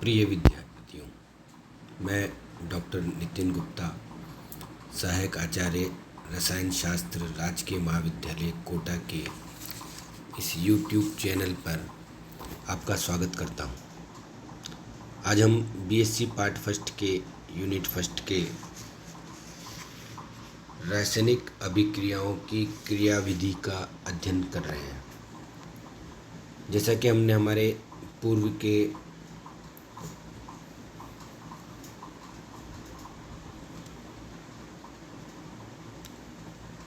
प्रिय विद्यार्थियों, मैं डॉक्टर नितिन गुप्ता, सहायक आचार्य रसायन शास्त्र, राजकीय महाविद्यालय कोटा के इस यूट्यूब चैनल पर आपका स्वागत करता हूं। आज हम बीएससी पार्ट फर्स्ट के यूनिट फर्स्ट के रासायनिक अभिक्रियाओं की क्रियाविधि का अध्ययन कर रहे हैं। जैसा कि हमने हमारे पूर्व के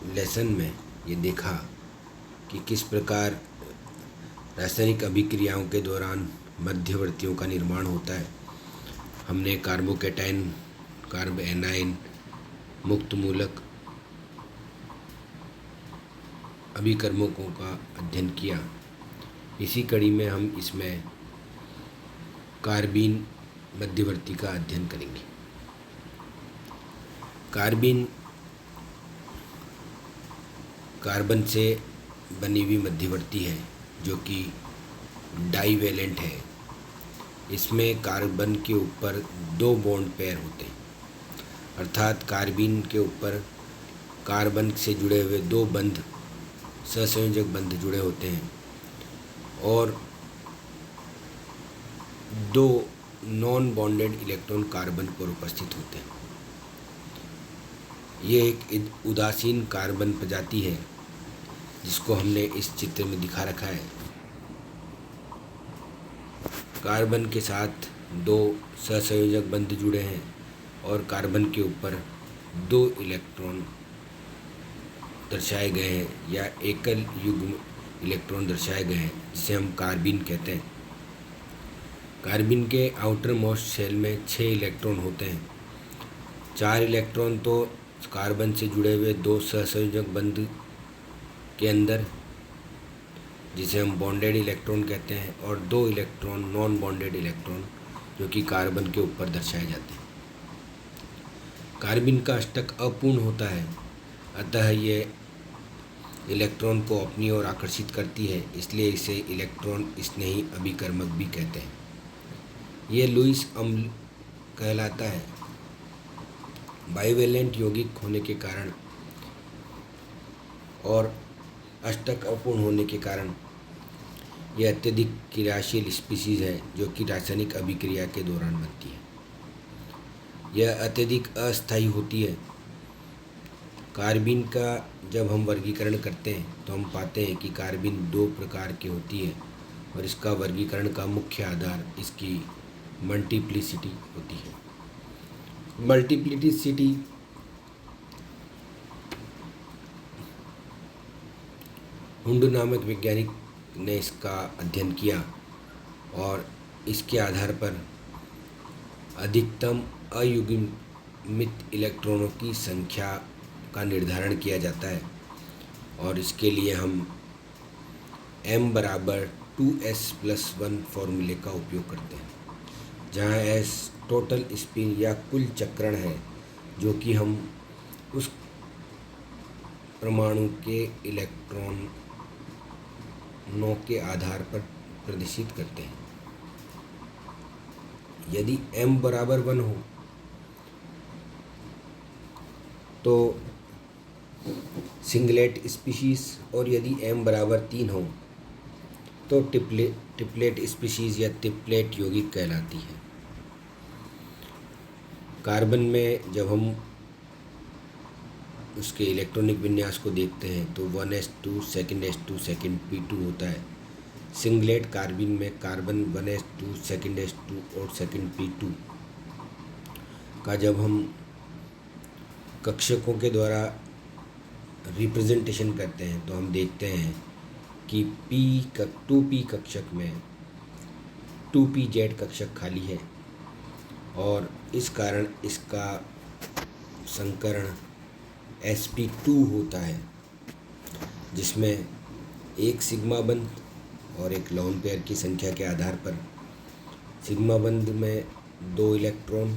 लेसन में ये देखा कि किस प्रकार रासायनिक अभिक्रियाओं के दौरान मध्यवर्तियों का निर्माण होता है। हमने कार्बोकैटायन, कार्ब एनायन, मुक्त मूलक अभिकर्मकों का अध्ययन किया। इसी कड़ी में हम इसमें कार्बीन मध्यवर्ती का अध्ययन करेंगे। कार्बीन कार्बन से बनी हुई मध्यवर्ती है जो कि डाईवेलेंट है। इसमें कार्बन के ऊपर दो बॉन्ड पेयर होते हैं, अर्थात कार्बीन के ऊपर कार्बन से जुड़े हुए दो बंध, सहसंयोजक बंध जुड़े होते हैं और दो नॉन बॉन्डेड इलेक्ट्रॉन कार्बन पर उपस्थित होते हैं। ये एक उदासीन कार्बन प्रजाति है जिसको हमने इस चित्र में दिखा रखा है। कार्बन के साथ दो सहसंयोजक बंध जुड़े हैं और कार्बन के ऊपर दो इलेक्ट्रॉन दर्शाए गए हैं या एकल युग्म इलेक्ट्रॉन दर्शाए गए हैं, जिसे हम कार्बीन कहते हैं। कार्बीन के आउटर मोस्ट शेल में 6 इलेक्ट्रॉन होते हैं। 4 इलेक्ट्रॉन तो कार्बन से जुड़े हुए दो सहसंयोजक बंध के अंदर, जिसे हम बॉन्डेड इलेक्ट्रॉन कहते हैं, और 2 इलेक्ट्रॉन नॉन बॉन्डेड इलेक्ट्रॉन जो कि कार्बन के ऊपर दर्शाए जाते हैं। कार्बन का अष्टक अपूर्ण होता है, अतः ये इलेक्ट्रॉन को अपनी ओर आकर्षित करती है, इसलिए इसे इलेक्ट्रॉन स्नेही अभिकर्मक भी कहते हैं। ये लुईस अम्ल कहलाता है। बाइवेलेंट यौगिक होने के कारण और अष्टक अपूर्ण होने के कारण यह अत्यधिक क्रियाशील स्पीशीज है जो कि रासायनिक अभिक्रिया के दौरान बनती है। यह अत्यधिक अस्थायी होती है। कार्बीन का जब हम वर्गीकरण करते हैं तो हम पाते हैं कि कार्बीन 2 प्रकार की होती है और इसका वर्गीकरण का मुख्य आधार इसकी मल्टीप्लिसिटी होती है। मल्टीप्लिसिटी हुंड नामक वैज्ञानिक ने इसका अध्ययन किया और इसके आधार पर अधिकतम अयुग्मित इलेक्ट्रॉनों की संख्या का निर्धारण किया जाता है और इसके लिए हम m बराबर 2s+1 फॉर्मूले का उपयोग करते हैं, जहाँ s टोटल स्पिन या कुल चक्रण है जो कि हम उस परमाणु के इलेक्ट्रॉनों के आधार पर प्रदर्शित करते हैं। यदि m बराबर 1 हो तो सिंगलेट स्पीशीज और यदि m बराबर 3 हो तो ट्रिपलेट स्पीशीज या ट्रिपलेट यौगिक कहलाती है। कार्बन में जब हम उसके इलेक्ट्रॉनिक विन्यास को देखते हैं तो 1s2 2s2 2p2 होता है। सिंगलेट कार्बन में कार्बन 1s2 2s2 और 2p2 का जब हम कक्षकों के द्वारा रिप्रेजेंटेशन करते हैं तो हम देखते हैं कि 2p कक्षक में 2pz कक्षक खाली है और इस कारण इसका संकरण sp2 होता है, जिसमें एक सिग्मा बंध और एक लोन पेयर की संख्या के आधार पर सिग्मा बंध में 2 इलेक्ट्रॉन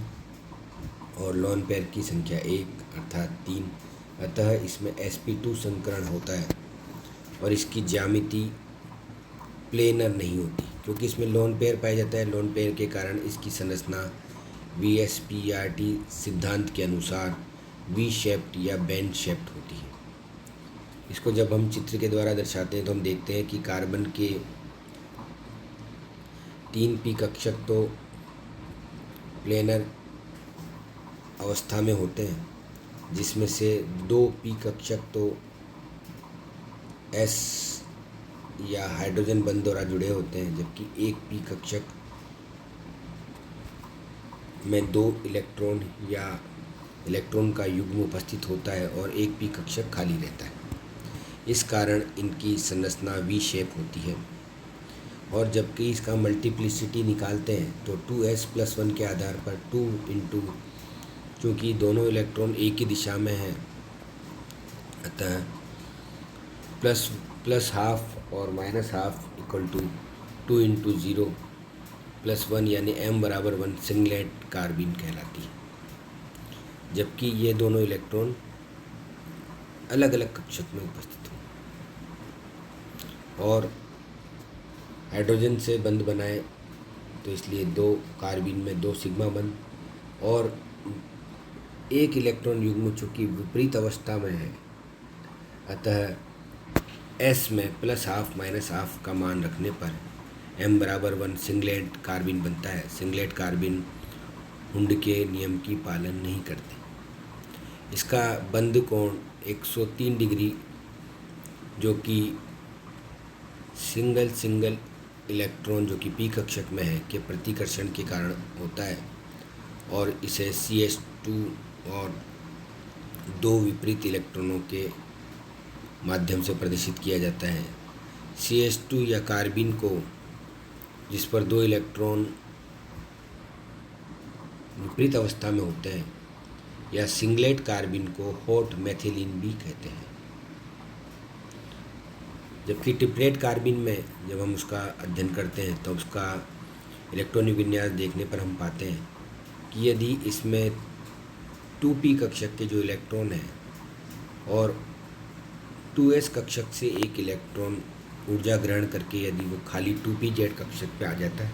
और लोन पेयर की संख्या 1 अर्थात 3, अतः इसमें sp2 संकरण होता है और इसकी ज्यामिति प्लेनर नहीं होती क्योंकि इसमें लोन पेयर पाया जाता है। लोन पेयर के कारण इसकी संरचना VSPRT सिद्धांत के अनुसार वी शेप्ड या बेन शेप्ड होती है। इसको जब हम चित्र के द्वारा दर्शाते हैं तो हम देखते हैं कि कार्बन के 3p कक्षक तो प्लेनर अवस्था में होते हैं, जिसमें से 2p कक्षक तो s या हाइड्रोजन बंध द्वारा जुड़े होते हैं, जबकि एक p कक्षक में 2 इलेक्ट्रॉन या इलेक्ट्रॉन का युग्म उपस्थित होता है और एक p कक्षक खाली रहता है। इस कारण इनकी संरचना वी शेप होती है। और जबकि इसका मल्टीप्लिसिटी निकालते हैं तो 2s+1 के आधार पर 2 इंटू, चूँकि दोनों इलेक्ट्रॉन एक ही दिशा में हैं, अतः प्लस हाफ और minus half equal to 2 into 0 + 1 यानी m बराबर 1 सिंगलेट कार्बिन कहलाती है। जबकि ये दोनों इलेक्ट्रॉन अलग अलग कक्षक में उपस्थित हों और हाइड्रोजन से बंध बनाए, तो इसलिए 2 कार्बिन में 2 सिग्मा बंध और एक इलेक्ट्रॉन युग्म चूँकि विपरीत अवस्था में है, अतः s में प्लस हाफ माइनस हाफ का मान रखने पर m बराबर 1 सिंगलेट कार्बिन बनता है। सिंगलेट कार्बिन हुंड के नियम की पालन नहीं करते। इसका बंध कोण 103 डिग्री, जो कि सिंगल इलेक्ट्रॉन जो कि p कक्षक में है के प्रतिकर्षण के कारण होता है और इसे CH2 और 2 विपरीत इलेक्ट्रॉनों के माध्यम से प्रदर्शित किया जाता है। CH2 या कार्बिन को, जिस पर 2 इलेक्ट्रॉन विपरीत अवस्था में होते हैं, या सिंगलेट कार्बिन को हॉट मेथिलीन भी कहते हैं। जबकि ट्रिपलेट कार्बिन में जब हम उसका अध्ययन करते हैं तो उसका इलेक्ट्रॉनिक विन्यास देखने पर हम पाते हैं कि यदि इसमें 2p कक्षक के जो इलेक्ट्रॉन हैं और 2s कक्षक से एक इलेक्ट्रॉन ऊर्जा ग्रहण करके यदि वो खाली 2pz कक्षक पे आ जाता है,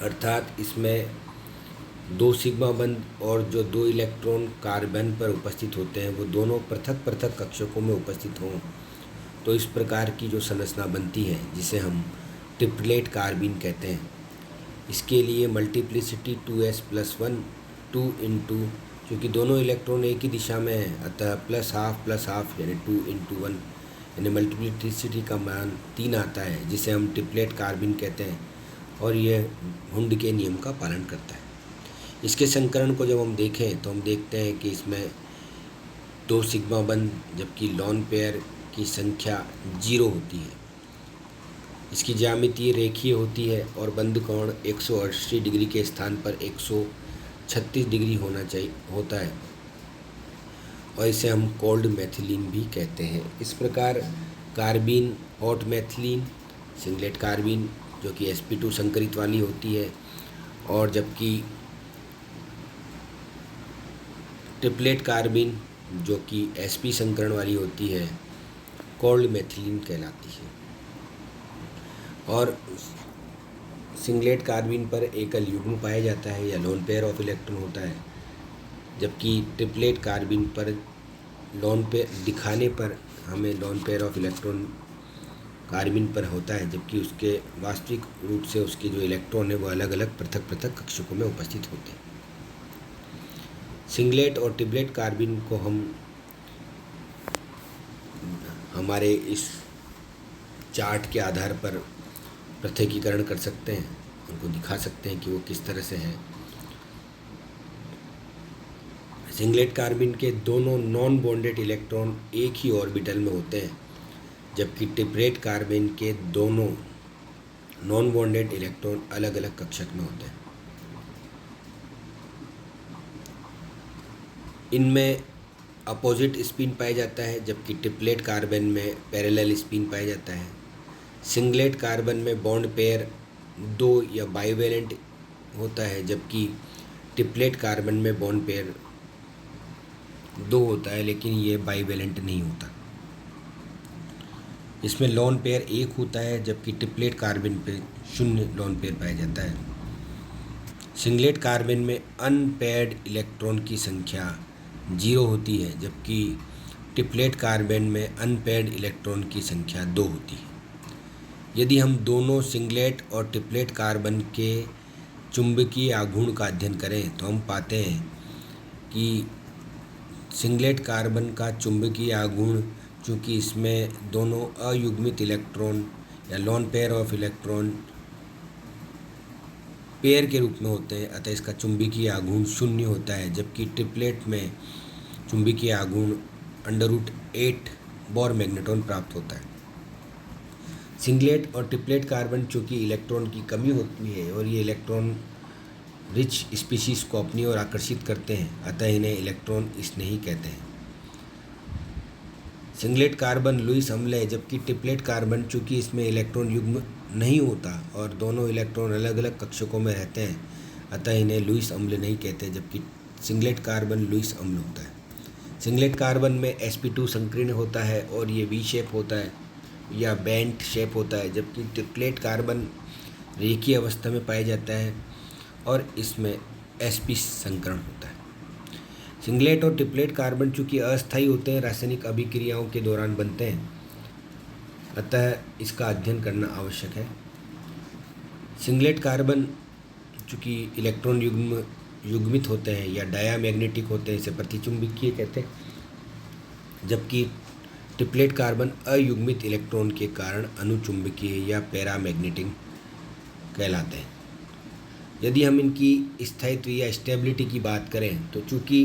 अर्थात इसमें 2 सिग्मा बंध और जो 2 इलेक्ट्रॉन कार्बन पर उपस्थित होते हैं वो दोनों पृथक पृथक कक्षकों में उपस्थित हों, तो इस प्रकार की जो संरचना बनती है जिसे हम ट्रिपलेट कार्बिन कहते हैं। इसके लिए मल्टीप्लिसिटी 2s+1 2 इंटू, क्योंकि दोनों इलेक्ट्रॉन एक ही दिशा में हैं, अतः प्लस हाफ यानी 2 इंटू 1 यानी मल्टीप्लिसिटी का मान 3 आता है, जिसे हम ट्रिपलेट कार्बिन कहते हैं और यह हुंड के नियम का पालन करता है। इसके संकरण को जब हम देखें तो हम देखते हैं कि इसमें 2 सिग्मा बंध, जबकि लोन पेयर की संख्या 0 होती है। इसकी ज्यामिति रेखीय होती है और बंध कोण 180 डिग्री के स्थान पर 136 डिग्री होता है और इसे हम कोल्ड मेथिलीन भी कहते हैं। इस प्रकार कार्बिन हॉट मेथिलीन, सिंगलेट कार्बिन जो कि sp2 संकरित वाली होती है, और जबकि ट्रिपलेट कार्बिन जो कि sp संकरण वाली होती है, कोल्ड मेथिलीन कहलाती है। और सिंगलेट कार्बिन पर एकल युग्म पाया जाता है या लोन पेयर ऑफ इलेक्ट्रॉन होता है, जबकि ट्रिपलेट कार्बिन पर लोन पेयर दिखाने पर हमें लोन पेयर ऑफ इलेक्ट्रॉन कार्बिन पर होता है, जबकि उसके वास्तविक रूप से उसके जो इलेक्ट्रॉन है वो अलग अलग पृथक पृथक कक्षकों में उपस्थित होते हैं। सिंगलेट और ट्रिपलेट कार्बिन को हम हमारे इस चार्ट के आधार पर पृथकीकरण कर सकते हैं, उनको दिखा सकते हैं कि वो किस तरह से हैं। सिंगलेट कार्बिन के दोनों नॉन बॉन्डेड इलेक्ट्रॉन एक ही ऑर्बिटल में होते हैं, जबकि ट्रिपलेट कार्बिन के दोनों नॉन बॉन्डेड इलेक्ट्रॉन अलग अलग कक्षक में होते हैं। इनमें अपोजिट स्पिन पाया जाता है, जबकि ट्रिपलेट कार्बन में पैरेलल स्पिन पाया जाता है। सिंगलेट कार्बन में बॉन्ड पेयर 2 या बाइवेलेंट होता है, जबकि ट्रिपलेट कार्बन में बॉन्ड पेयर 2 होता है, लेकिन ये बाइवेलेंट नहीं होता। इसमें लोन पेयर 1 होता है, जबकि ट्रिपलेट कार्बन पे 0 लोन पेयर पाया जाता है। सिंगलेट कार्बन में अनपेयर्ड इलेक्ट्रॉन की संख्या 0 होती है, जबकि ट्रिपलेट कार्बन में अनपेयर्ड इलेक्ट्रॉन की संख्या 2 होती है। यदि हम दोनों सिंगलेट और ट्रिपलेट कार्बन के चुंबकीय आघूर्ण का अध्ययन करें तो हम पाते हैं कि सिंगलेट कार्बन का चुंबकीय आघूर्ण, चूँकि इसमें दोनों अयुग्मित इलेक्ट्रॉन या lone pair of electron pair के रूप में होते हैं, अतः इसका चुंबकीय आघूर्ण 0 होता है, जबकि ट्रिपलेट में चुंबकीय आघूर्ण √8 बोर मैग्नेट्रॉन प्राप्त होता है। सिंगलेट और ट्रिपलेट कार्बन चूँकि इलेक्ट्रॉन की कमी होती है और ये इलेक्ट्रॉन रिच स्पीशीज़ को अपनी ओर आकर्षित करते हैं, अतः इन्हें इलेक्ट्रॉन स्नेही कहते हैं। सिंगलेट कार्बन लुईस अम्ल है, जबकि ट्रिपलेट कार्बन चूँकि इसमें इलेक्ट्रॉन युग्म नहीं होता और दोनों इलेक्ट्रॉन अलग अलग कक्षकों में रहते हैं, अतः इन्हें लुईस अम्ल नहीं कहते, जबकि सिंगलेट कार्बन लुईस अम्ल होता है। सिंगलेट कार्बन में sp2 संकीर्ण होता है और ये वी शेप होता है या बेंट शेप होता है, जबकि ट्रिपलेट कार्बन रेखीय अवस्था में पाया जाता है और इसमें sp संकरण होता है। सिंगलेट और ट्रिपलेट कार्बन चूँकि अस्थायी होते हैं, रासायनिक अभिक्रियाओं के दौरान बनते हैं, अतः इसका अध्ययन करना आवश्यक है। सिंगलेट कार्बन चूँकि इलेक्ट्रॉन युग्मित होते हैं या डायामैग्नेटिक होते हैं, इसे प्रतिचुंबकीय कहते हैं, जबकि ट्रिपलेट कार्बन अयुग्मित इलेक्ट्रॉन के कारण अनुचुंबकीय या पैरामैग्नेटिक कहलाते हैं। यदि हम इनकी स्थायित्व या स्टेबिलिटी की बात करें तो चूँकि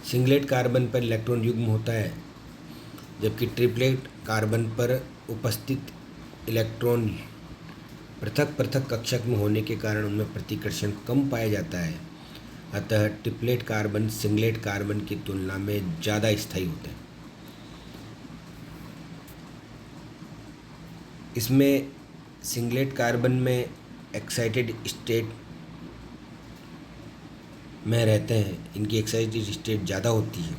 सिंगलेट कार्बन पर इलेक्ट्रॉन युग्म होता है, जबकि ट्रिपलेट कार्बन पर उपस्थित इलेक्ट्रॉन पृथक पृथक कक्षक में होने के कारण उनमें प्रतिकर्षण कम पाया जाता है, अतः ट्रिपलेट कार्बन सिंगलेट कार्बन की तुलना में ज़्यादा स्थायी होते हैं। इसमें सिंगलेट कार्बन में एक्साइटेड स्टेट में रहते हैं, इनकी एक्साइटेड स्टेट ज़्यादा होती है,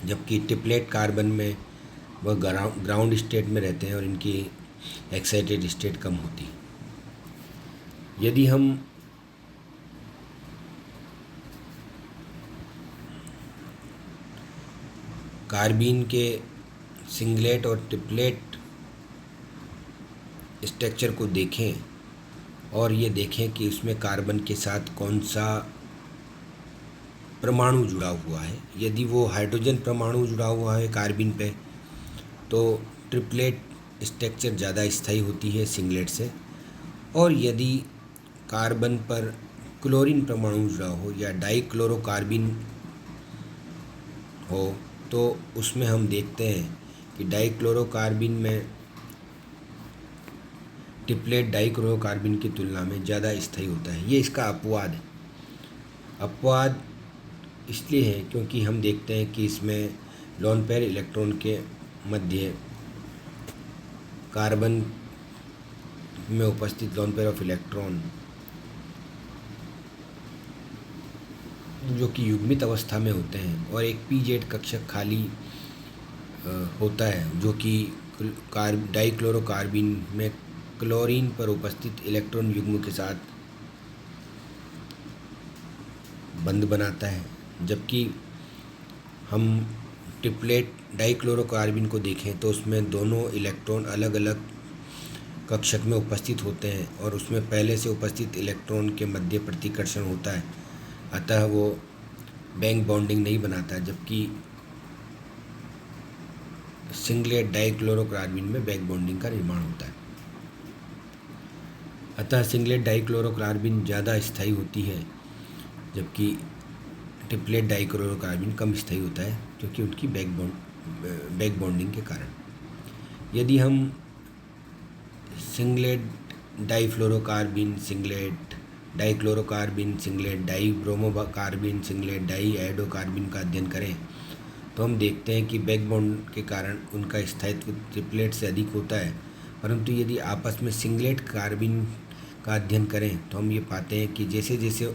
जबकि ट्रिपलेट कार्बन में वह ग्राउंड स्टेट में रहते हैं और इनकी एक्साइटेड स्टेट कम होती है। यदि हम कार्बीन के सिंगलेट और ट्रिपलेट स्ट्रक्चर को देखें और ये देखें कि उसमें कार्बन के साथ कौन सा परमाणु जुड़ा हुआ है, यदि वो हाइड्रोजन परमाणु जुड़ा हुआ है कार्बीन पे तो ट्रिपलेट स्ट्रक्चर ज़्यादा स्थायी होती है सिंगलेट से, और यदि कार्बन पर क्लोरीन परमाणु जुड़ा हो या डाइक्लोरोकार्बिन हो तो उसमें हम देखते हैं कि डाइक्लोरोकार्बिन में ट्रिपलेट डाइक्लोरोकार्बिन की तुलना में ज़्यादा स्थायी होता है। ये इसका अपवाद है। अपवाद इसलिए है क्योंकि हम देखते हैं कि इसमें लोन पेयर इलेक्ट्रॉन के मध्य कार्बन में उपस्थित लोन पेयर ऑफ इलेक्ट्रॉन जो कि युग्मित अवस्था में होते हैं और एक pz कक्षक खाली होता है जो कि डाइक्लोरोकार्बिन में क्लोरीन पर उपस्थित इलेक्ट्रॉन युग्म के साथ बंध बनाता है, जबकि हम ट्रिपलेट डाइक्लोरोकार्बिन को देखें तो उसमें दोनों इलेक्ट्रॉन अलग अलग कक्षक में उपस्थित होते हैं और उसमें पहले से उपस्थित इलेक्ट्रॉन के मध्य प्रतिकर्षण होता है, अतः वो बैक बॉन्डिंग नहीं बनाता, जबकि सिंगलेट डाइक्लोरोकार्बिन में बैक बॉन्डिंग का निर्माण होता है। अतः सिंगलेट डाइक्लोरोकार्बिन ज़्यादा स्थायी होती है, जबकि ट्रिपलेट डाइक्लोरोकार्बिन कम स्थायी होता है क्योंकि उनकी बैक बॉन्डिंग के कारण। यदि हम singlet difluorocarbene, singlet dichlorocarbene, singlet dibromocarbene, singlet diiodocarbene का अध्ययन करें तो हम देखते हैं कि बैक बॉन्ड के कारण उनका स्थायित्व ट्रिपलेट से अधिक होता है, परंतु यदि आपस में सिंगलेट कार्बिन का अध्ययन करें तो हम ये पाते हैं कि जैसे जैसे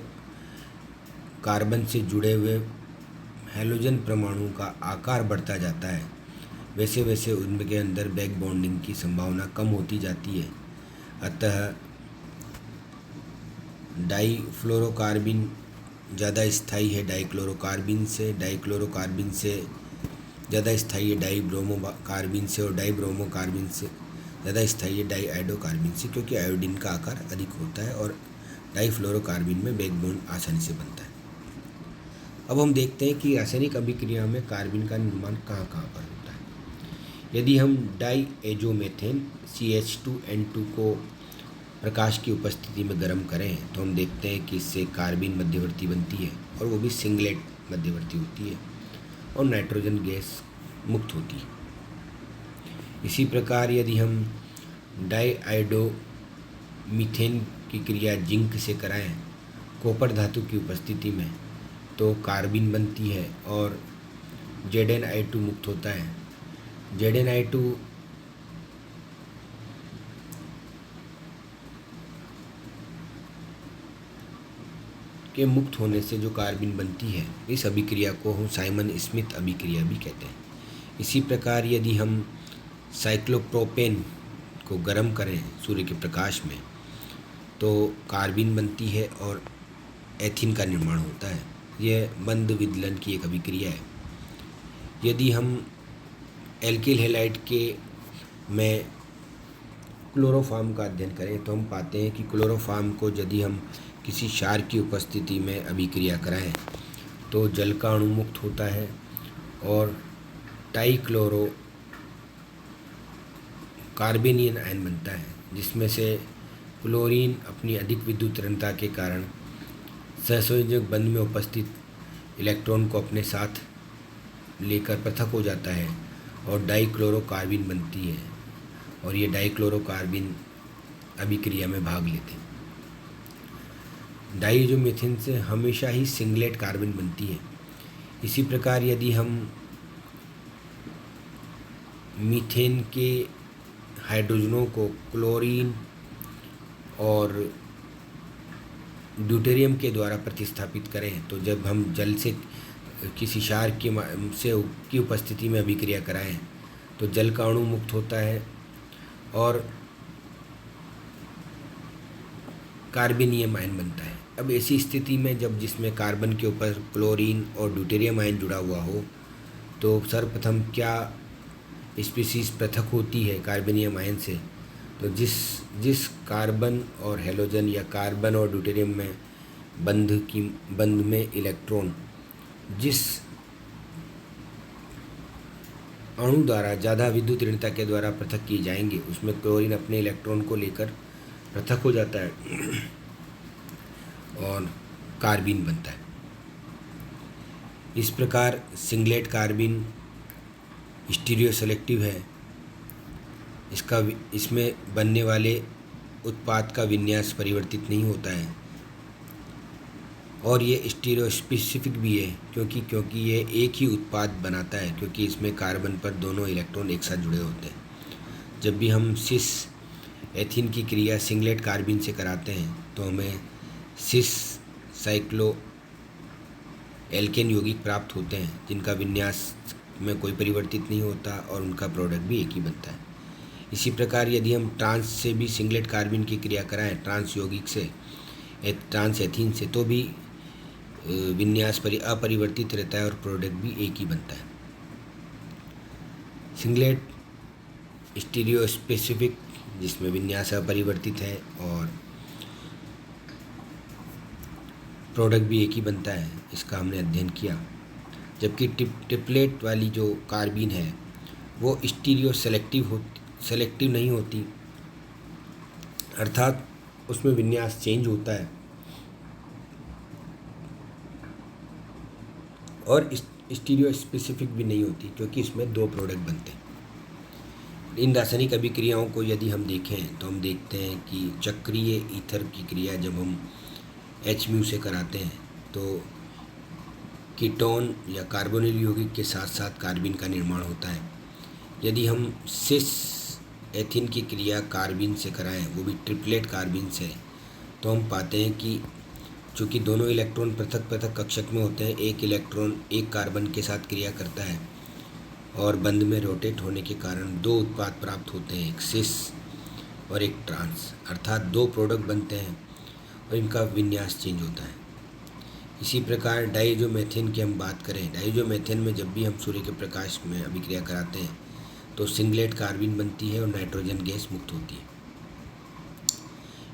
कार्बन से जुड़े हुए हैलोजन परमाणु का आकार बढ़ता जाता है वैसे वैसे उनके अंदर बैक बॉन्डिंग की संभावना कम होती जाती है। अतः डाईफ्लोरोकार्बिन ज़्यादा स्थायी है डाईक्लोरोकार्बिन से ज़्यादा स्थायी है डाईब्रोमोकार्बिन से, और डाईब्रोमोकार्बिन से ज़्यादा स्थायी है डाईआयोडोकार्बिन से, क्योंकि आयोडीन का आकार अधिक होता है और डाईफ्लोरोकार्बिन में बैकबोन आसानी से बनता है। अब हम देखते हैं कि रासायनिक अभिक्रिया में कार्बिन का निर्माण कहाँ कहाँ पर होता है। यदि हम डाईएजोमेथेन CH2N2 को प्रकाश की उपस्थिति में गर्म करें तो हम देखते हैं कि इससे कार्बिन मध्यवर्ती बनती है, और वो भी सिंगलेट मध्यवर्ती होती है, और नाइट्रोजन गैस मुक्त होती है। इसी प्रकार यदि हम डाईआयोडो मीथेन की क्रिया जिंक से कराएं कॉपर धातु की उपस्थिति में तो कार्बिन बनती है और ZnI2 मुक्त होता है। ZnI2 के मुक्त होने से जो कार्बिन बनती है, इस अभिक्रिया को हम साइमन स्मिथ अभिक्रिया भी कहते हैं। इसी प्रकार यदि हम साइक्लोप्रोपेन को गर्म करें सूर्य के प्रकाश में तो कार्बिन बनती है और एथीन का निर्माण होता है। यह मंद विदलन की एक अभिक्रिया है। यदि हम एल्किल हैलाइड के में क्लोरोफॉर्म का अध्ययन करें तो हम पाते हैं कि क्लोरोफॉर्म को यदि हम किसी क्षार की उपस्थिति में अभिक्रिया कराएं तो जल का अणु मुक्त होता है और टाइक्लोरो कार्बेनियन आयन बनता है, जिसमें से क्लोरीन अपनी अधिक विद्युतरणता के कारण सहसंयोजक बंध में उपस्थित इलेक्ट्रॉन को अपने साथ लेकर पृथक हो जाता है और डाइक्लोरोकार्बिन बनती है, और ये डाइक्लोरोकार्बिन अभिक्रिया में भाग लेते हैं। डाईएजोमेथेन से हमेशा ही सिंगलेट कार्बन बनती है। इसी प्रकार यदि हम मीथेन के हाइड्रोजनों को क्लोरीन और ड्यूटेरियम के द्वारा प्रतिस्थापित करें तो जब हम जल से किसी क्षार की उपस्थिति में अभिक्रिया कराएं तो जल का अणु मुक्त होता है और कार्बेनियम आयन बनता है। अब ऐसी स्थिति में जब जिसमें कार्बन के ऊपर क्लोरीन और ड्यूटेरियम आयन जुड़ा हुआ हो तो सर्वप्रथम क्या स्पीसीज पृथक होती है कार्बेनियम आयन से, तो जिस कार्बन और हेलोजन या कार्बन और ड्यूटेरियम में बंध में इलेक्ट्रॉन जिस अणु द्वारा ज़्यादा विद्युत ऋणता के द्वारा पृथक किए जाएंगे उसमें क्लोरीन अपने इलेक्ट्रॉन को लेकर पृथक हो जाता है और कार्बिन बनता है। इस प्रकार सिंगलेट कार्बिन स्टीरियो सेलेक्टिव है। इसमें बनने वाले उत्पाद का विन्यास परिवर्तित नहीं होता है और ये स्टीरियो स्पेसिफिक भी है क्योंकि ये एक ही उत्पाद बनाता है, क्योंकि इसमें कार्बन पर दोनों इलेक्ट्रॉन एक साथ जुड़े होते हैं। जब भी हम सिस एथीन की क्रिया सिंगलेट कार्बिन से कराते हैं तो हमें सिस साइक्लो एल्केन यौगिक प्राप्त होते हैं जिनका विन्यास में कोई परिवर्तित नहीं होता और उनका प्रोडक्ट भी एक ही बनता है। इसी प्रकार यदि हम ट्रांस से भी सिंगलेट कार्बिन की क्रिया कराएं ट्रांस यौगिक से ट्रांस एथीन से तो भी विन्यास अपरिवर्तित रहता है और प्रोडक्ट भी एक ही बनता है। सिंगलेट स्टीरियो स्पेसिफिक जिसमें विन्यास अपरिवर्तित है और प्रोडक्ट भी एक ही बनता है, इसका हमने अध्ययन किया। जबकि ट्रिपलेट वाली जो कार्बिन है वो स्टीरियो सेलेक्टिव नहीं होती, अर्थात उसमें विन्यास चेंज होता है और स्टीरियो स्पेसिफिक भी नहीं होती क्योंकि इसमें दो प्रोडक्ट बनते हैं। इन रासायनिक अभिक्रियाओं को यदि हम देखें तो हम देखते हैं कि चक्रीय ईथर की क्रिया जब हम Hμ से कराते हैं तो कीटोन या कार्बोनिल यौगिक के साथ साथ कार्बिन का निर्माण होता है। यदि हम सिस एथीन की क्रिया कार्बिन से कराएं, वो भी ट्रिपलेट कार्बिन से, तो हम पाते हैं कि चूँकि दोनों इलेक्ट्रॉन पृथक पृथक कक्षक में होते हैं, एक इलेक्ट्रॉन एक कार्बन के साथ क्रिया करता है और बंद में रोटेट होने के कारण दो उत्पाद प्राप्त होते हैं, एक सिस और एक ट्रांस, अर्थात दो प्रोडक्ट बनते हैं और इनका विन्यास चेंज होता है। इसी प्रकार डाइज़ोमेथेन की हम बात करें, डाइज़ोमेथेन में जब भी हम सूर्य के प्रकाश में अभिक्रिया कराते हैं तो सिंगलेट कार्बिन बनती है और नाइट्रोजन गैस मुक्त होती है।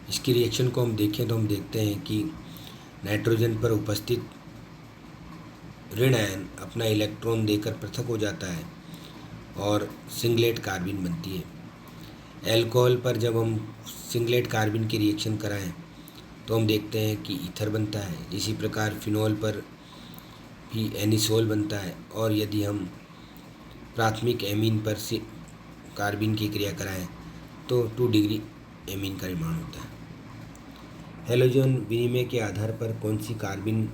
इसकी रिएक्शन को हम देखें तो हम देखते हैं कि नाइट्रोजन पर उपस्थित ऋण आयन अपना इलेक्ट्रॉन देकर पृथक हो जाता है और सिंगलेट कार्बिन बनती है। अल्कोहल पर जब हम सिंगलेट कार्बिन की रिएक्शन कराएं तो हम देखते हैं कि ईथर बनता है। इसी प्रकार फिनॉल पर भी एनिसोल बनता है और यदि हम प्राथमिक एमीन पर से कार्बिन की क्रिया कराएं तो 2 डिग्री एमीन का निर्माण होता है। हैलोजन विनिमय के आधार पर कौन सी कार्बिन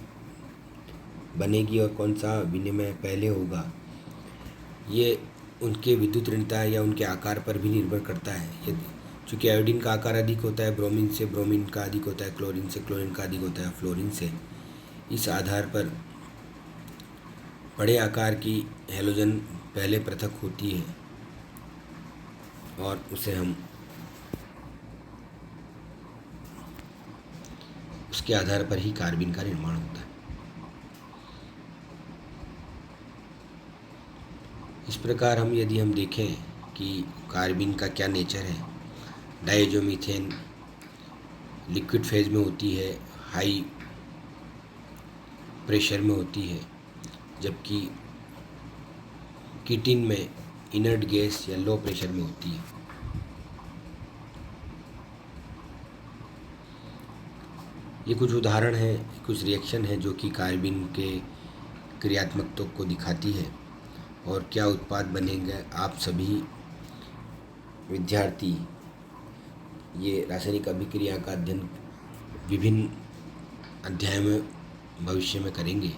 बनेगी और कौन सा विनिमय पहले होगा, ये उनके विद्युत ऋणता या उनके आकार पर भी निर्भर करता है। यदि चूँकि आयोडीन का आकार अधिक होता है, ब्रोमीन से ब्रोमीन का अधिक होता है, क्लोरीन से क्लोरीन का अधिक होता है, फ्लोरीन से, इस आधार पर बड़े आकार की हैलोजन पहले पृथक होती है और उसे हम उसके आधार पर ही कार्बिन का निर्माण होता है। इस प्रकार यदि हम देखें कि कार्बिन का क्या नेचर है, डाइज़ोमीथेन लिक्विड फेज में होती है, हाई प्रेशर में होती है, जबकि कीटिन में इनर्ट गैस या लो प्रेशर में होती है। ये कुछ उदाहरण हैं, कुछ रिएक्शन है जो कि कार्बिन के क्रियात्मकता को दिखाती है और क्या उत्पाद बनेंगे। आप सभी विद्यार्थी ये रासायनिक अभिक्रिया का अध्ययन विभिन्न अध्यायों में भविष्य में करेंगे।